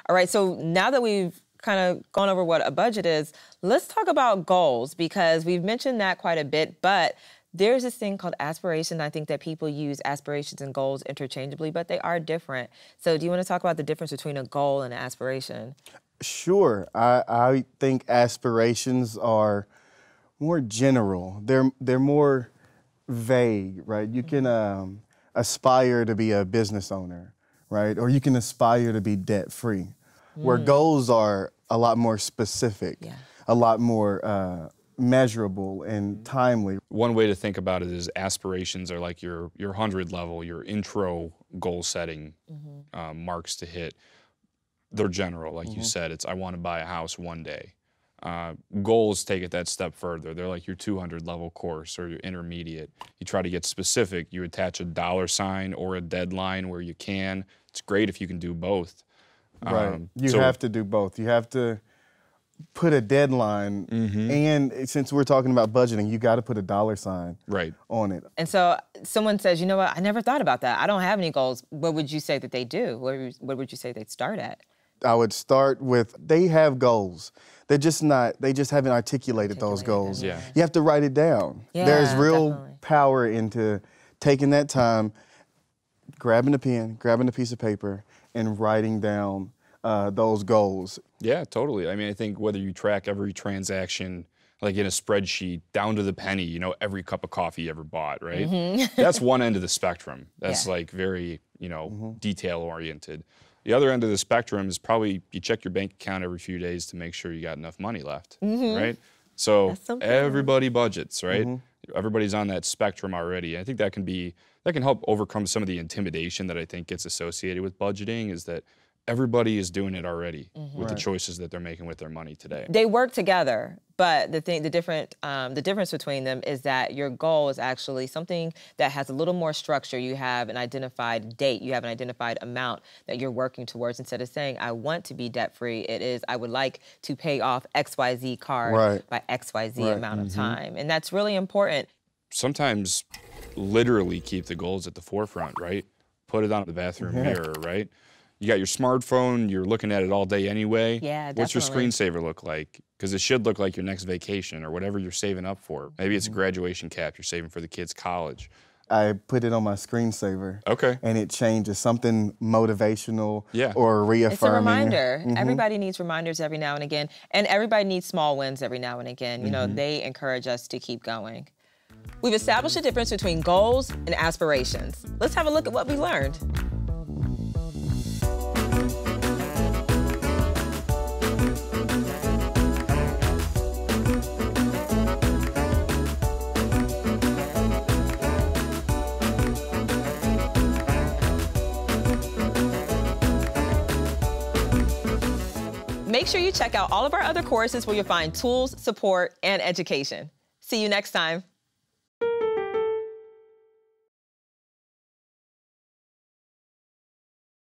All right, so now that we've kind of gone over what a budget is, let's talk about goals, because we've mentioned that quite a bit, but there's this thing called aspiration. I think that people use aspirations and goals interchangeably, but they are different. So do you want to talk about the difference between a goal and an aspiration? Sure. I think aspirations are more general. They're more vague, right? You can aspire to be a business owner, right? Or you can aspire to be debt-free, where goals are a lot more specific, a lot more measurable and timely. One way to think about it is aspirations are like your 100 level, your intro goal setting marks to hit. They're general, like you said. It's I want to buy a house one day. Goals take it that step further. They're like your 200 level course or your intermediate. You try to get specific. You attach a dollar sign or a deadline where you can. It's great if you can do both. Right. You have to do both. You have to put a deadline, and since we're talking about budgeting, you got to put a dollar sign on it. And so someone says, you know what, I never thought about that. I don't have any goals. What would you say that they do? What would you say they'd start at? I would start with, they have goals. They just haven't articulated those goals. Yeah. You have to write it down. Yeah, There's real power into taking that time, grabbing a pen, grabbing a piece of paper, and writing down those goals. Yeah, totally. I mean, I think whether you track every transaction, like in a spreadsheet, down to the penny, you know, every cup of coffee you ever bought, right? That's one end of the spectrum. That's like very, you know, detail-oriented. The other end of the spectrum is probably you check your bank account every few days to make sure you got enough money left, right? So everybody budgets, right? Everybody's on that spectrum already. I think that can help overcome some of the intimidation that I think gets associated with budgeting, is that everybody is doing it already with the choices that they're making with their money today. They work together, but the difference between them is that your goal is actually something that has a little more structure. You have an identified date, you have an identified amount that you're working towards. Instead of saying, I want to be debt-free, it is, I would like to pay off XYZ card by XYZ amount of time. And that's really important. Sometimes literally keep the goals at the forefront, right? Put it on the bathroom mirror, right? You got your smartphone, you're looking at it all day anyway. Yeah, definitely. What's your screensaver look like? Because it should look like your next vacation or whatever you're saving up for. Maybe it's a graduation cap you're saving for the kids' college. I put it on my screensaver. Okay. And it changes something motivational or reaffirming. It's a reminder. Everybody needs reminders every now and again, and everybody needs small wins every now and again. You know, they encourage us to keep going. We've established the difference between goals and aspirations. Let's have a look at what we learned. Make sure you check out all of our other courses where you'll find tools, support, and education. See you next time.